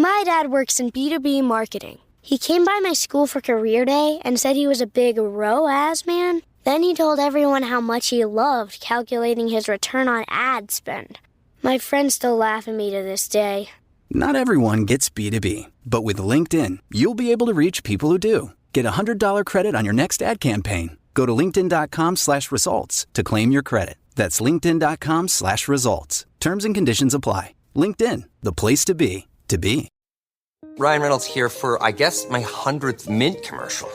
My dad works in B2B marketing. He came by my school for career day and said he was a big ROAS man. Then he told everyone how much he loved calculating his return on ad spend. My friends still laugh at me to this day. Not everyone gets B2B, but with LinkedIn, you'll be able to reach people who do. Get a $100 credit on your next ad campaign. Go to linkedin.com/results to claim your credit. That's linkedin.com/results. Terms and conditions apply. LinkedIn, the place to be, to be. Ryan Reynolds here for, I guess, my 100th Mint commercial.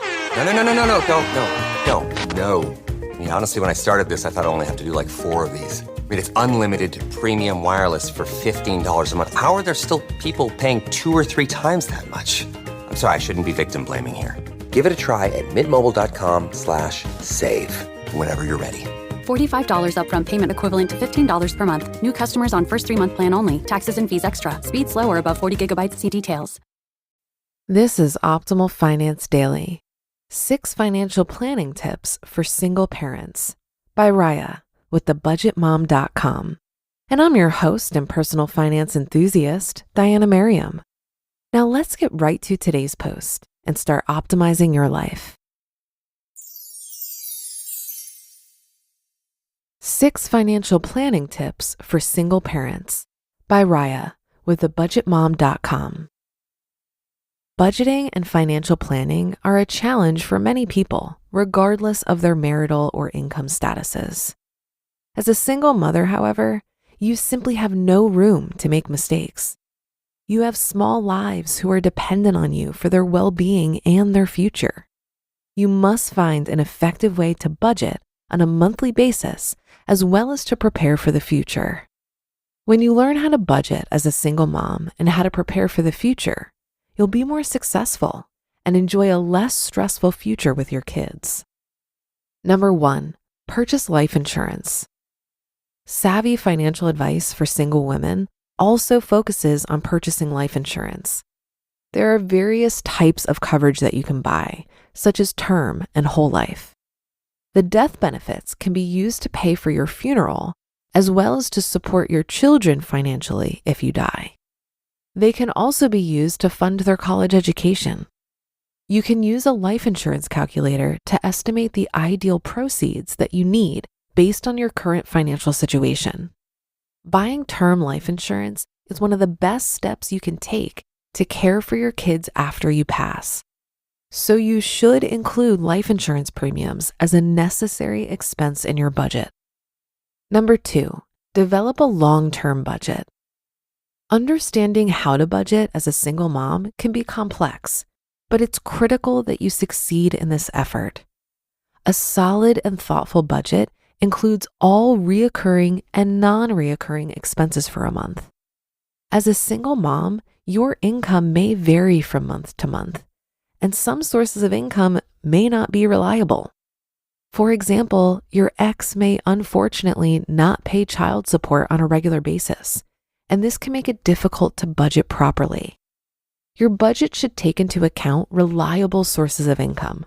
No, don't. I mean, honestly, when I started this, I thought I only have to do like 4 of these. I mean, it's unlimited premium wireless for $15 a month. How are there still people paying 2 or 3 times that much? I'm sorry, I shouldn't be victim blaming here. Give it a try at mintmobile.com/save. Whenever you're ready. $45 upfront payment equivalent to $15 per month. New customers on first 3-month plan only. Taxes and fees extra. Speed slower above 40 gigabytes. See details. This is Optimal Finance Daily. 6 financial planning tips for single parents by Riya with thebudgetmom.com. And I'm your host and personal finance enthusiast, Diana Merriam. Now let's get right to today's post and start optimizing your life. 6 financial planning tips for single parents by Riya with thebudgetmom.com. Budgeting and financial planning are a challenge for many people, regardless of their marital or income statuses. As a single mother, however, you simply have no room to make mistakes. You have small lives who are dependent on you for their well-being and their future. You must find an effective way to budget on a monthly basis, as well as to prepare for the future. When you learn how to budget as a single mom and how to prepare for the future, you'll be more successful and enjoy a less stressful future with your kids. Number 1, purchase life insurance. Savvy financial advice for single women also focuses on purchasing life insurance. There are various types of coverage that you can buy, such as term and whole life. The death benefits can be used to pay for your funeral, as well as to support your children financially if you die. They can also be used to fund their college education. You can use a life insurance calculator to estimate the ideal proceeds that you need based on your current financial situation. Buying term life insurance is one of the best steps you can take to care for your kids after you pass. So you should include life insurance premiums as a necessary expense in your budget. Number 2, develop a long-term budget. Understanding how to budget as a single mom can be complex, but it's critical that you succeed in this effort. A solid and thoughtful budget includes all reoccurring and non-reoccurring expenses for a month. As a single mom, your income may vary from month to month, and some sources of income may not be reliable. For example, your ex may unfortunately not pay child support on a regular basis, and this can make it difficult to budget properly. Your budget should take into account reliable sources of income.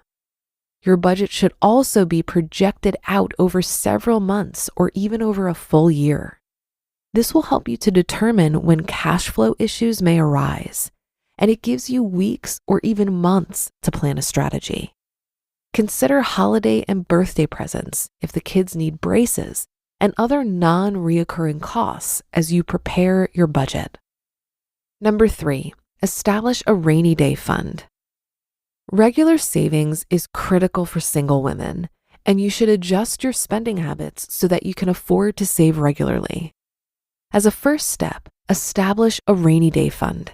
Your budget should also be projected out over several months or even over a full year. This will help you to determine when cash flow issues may arise, and it gives you weeks or even months to plan a strategy. Consider holiday and birthday presents if the kids need braces and other non-reoccurring costs as you prepare your budget. Number 3, establish a rainy day fund. Regular savings is critical for single women, and you should adjust your spending habits so that you can afford to save regularly. As a first step, establish a rainy day fund.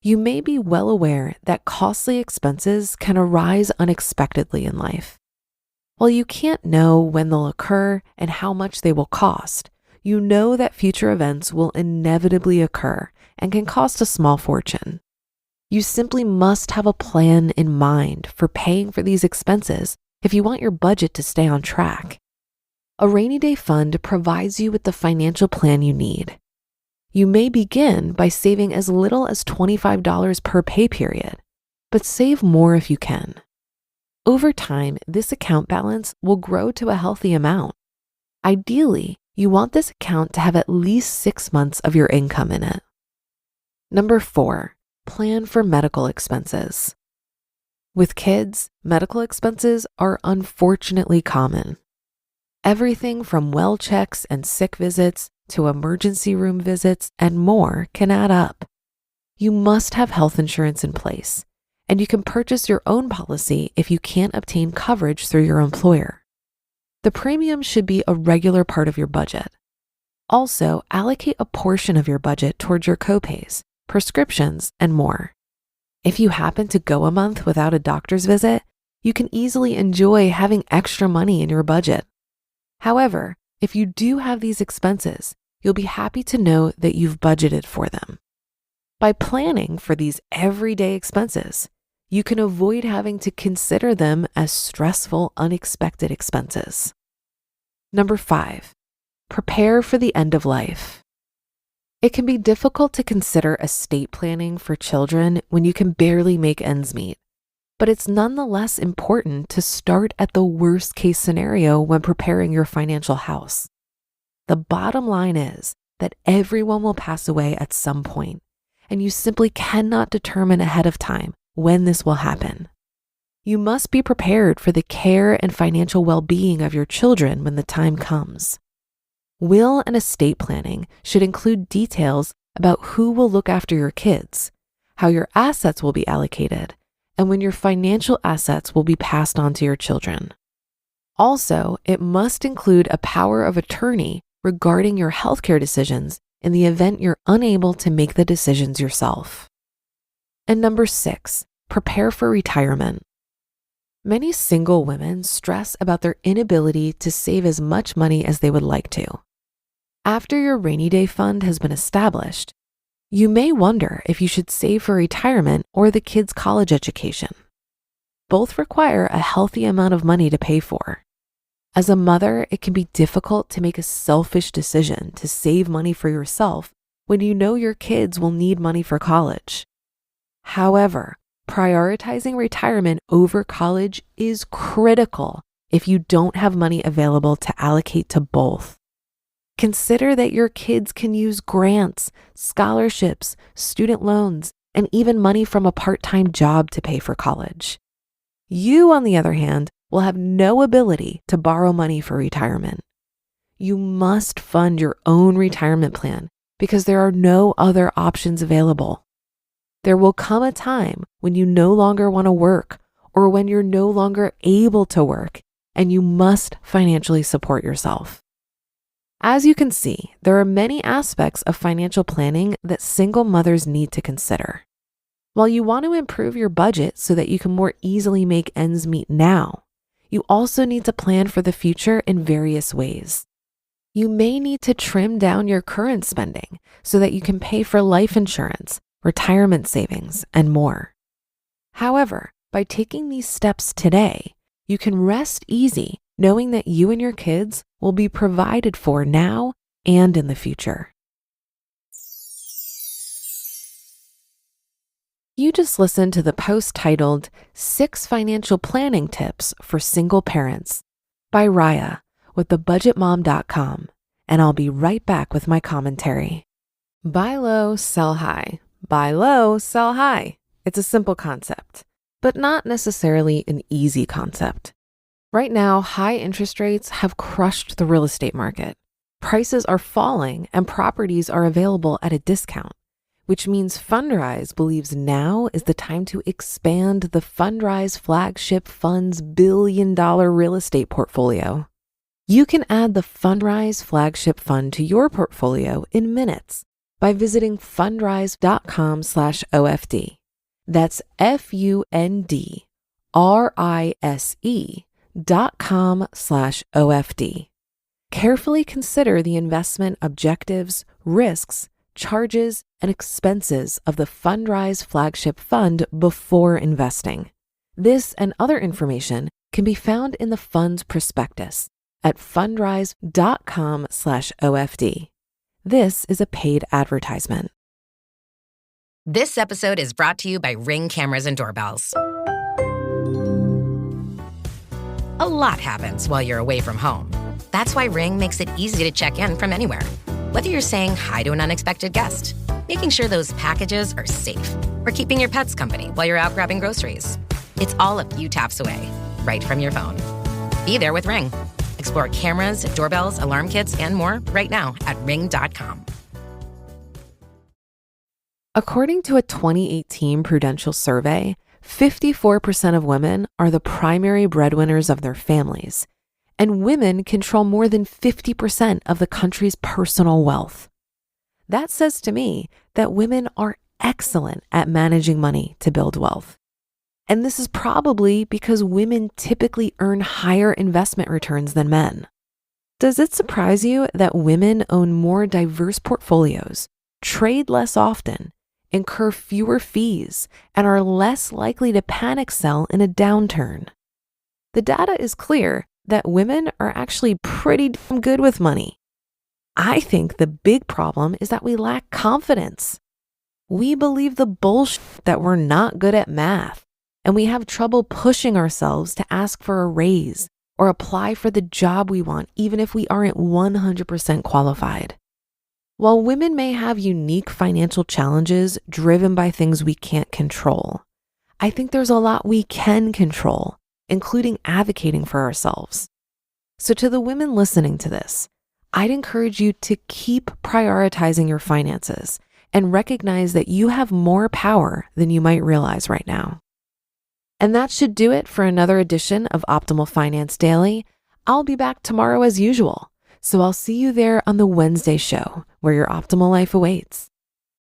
You may be well aware that costly expenses can arise unexpectedly in life. While you can't know when they'll occur and how much they will cost, you know that future events will inevitably occur and can cost a small fortune. You simply must have a plan in mind for paying for these expenses if you want your budget to stay on track. A rainy day fund provides you with the financial plan you need. You may begin by saving as little as $25 per pay period, but save more if you can. Over time, this account balance will grow to a healthy amount. Ideally, you want this account to have at least 6 months of your income in it. Number 4, plan for medical expenses. With kids, medical expenses are unfortunately common. Everything from well checks and sick visits to emergency room visits and more can add up. You must have health insurance in place, and you can purchase your own policy if you can't obtain coverage through your employer. The premium should be a regular part of your budget. Also, allocate a portion of your budget towards your copays, prescriptions, and more. If you happen to go a month without a doctor's visit, you can easily enjoy having extra money in your budget. However, if you do have these expenses, you'll be happy to know that you've budgeted for them. By planning for these everyday expenses, you can avoid having to consider them as stressful, unexpected expenses. Number 5, prepare for the end of life. It can be difficult to consider estate planning for children when you can barely make ends meet, but it's nonetheless important to start at the worst case scenario when preparing your financial house. The bottom line is that everyone will pass away at some point, and you simply cannot determine ahead of time when this will happen. You must be prepared for the care and financial well-being of your children when the time comes. Will and estate planning should include details about who will look after your kids, how your assets will be allocated, and when your financial assets will be passed on to your children. Also, it must include a power of attorney regarding your healthcare decisions in the event you're unable to make the decisions yourself. And number 6, prepare for retirement. Many single women stress about their inability to save as much money as they would like to. After your rainy day fund has been established, you may wonder if you should save for retirement or the kids' college education. Both require a healthy amount of money to pay for. As a mother, it can be difficult to make a selfish decision to save money for yourself when you know your kids will need money for college. However, prioritizing retirement over college is critical if you don't have money available to allocate to both. Consider that your kids can use grants, scholarships, student loans, and even money from a part-time job to pay for college. You, on the other hand, will have no ability to borrow money for retirement. You must fund your own retirement plan because there are no other options available. There will come a time when you no longer want to work or when you're no longer able to work, and you must financially support yourself. As you can see, there are many aspects of financial planning that single mothers need to consider. While you want to improve your budget so that you can more easily make ends meet now, you also need to plan for the future in various ways. You may need to trim down your current spending so that you can pay for life insurance, retirement savings, and more. However, by taking these steps today, you can rest easy knowing that you and your kids will be provided for now and in the future. You just listened to the post titled 6 Financial Planning Tips for Single Parents by Riya with thebudgetmom.com, and I'll be right back with my commentary. Buy low, sell high. Buy low, sell high. It's a simple concept, but not necessarily an easy concept. Right now, high interest rates have crushed the real estate market. Prices are falling and properties are available at a discount, which means F.I.R.E believes now is the time to expand the F.I.R.E flagship fund's billion-dollar real estate portfolio. You can add the F.I.R.E flagship fund to your portfolio in minutes by visiting fundrise.com/OFD. That's FUNDRISE.com/OFD. Carefully consider the investment objectives, risks, charges, and expenses of the F.I.R.E flagship fund before investing. This and other information can be found in the fund's prospectus at fundrise.com/OFD. This is a paid advertisement. This episode is brought to you by Ring cameras and doorbells. A lot happens while you're away from home. That's why Ring makes it easy to check in from anywhere. Whether you're saying hi to an unexpected guest, making sure those packages are safe, or keeping your pets company while you're out grabbing groceries, it's all a few taps away, right from your phone. Be there with Ring. Explore cameras, doorbells, alarm kits, and more right now at ring.com. According to a 2018 Prudential survey, 54% of women are the primary breadwinners of their families, and women control more than 50% of the country's personal wealth. That says to me that women are excellent at managing money to build wealth. And this is probably because women typically earn higher investment returns than men. Does it surprise you that women own more diverse portfolios, trade less often, incur fewer fees, and are less likely to panic sell in a downturn? The data is clear that women are actually pretty damn good with money. I think the big problem is that we lack confidence. We believe the bullshit that we're not good at math, and we have trouble pushing ourselves to ask for a raise or apply for the job we want, even if we aren't 100% qualified. While women may have unique financial challenges driven by things we can't control, I think there's a lot we can control, including advocating for ourselves. So to the women listening to this, I'd encourage you to keep prioritizing your finances and recognize that you have more power than you might realize right now. And that should do it for another edition of Optimal Finance Daily. I'll be back tomorrow as usual, so I'll see you there on the Wednesday show where your optimal life awaits.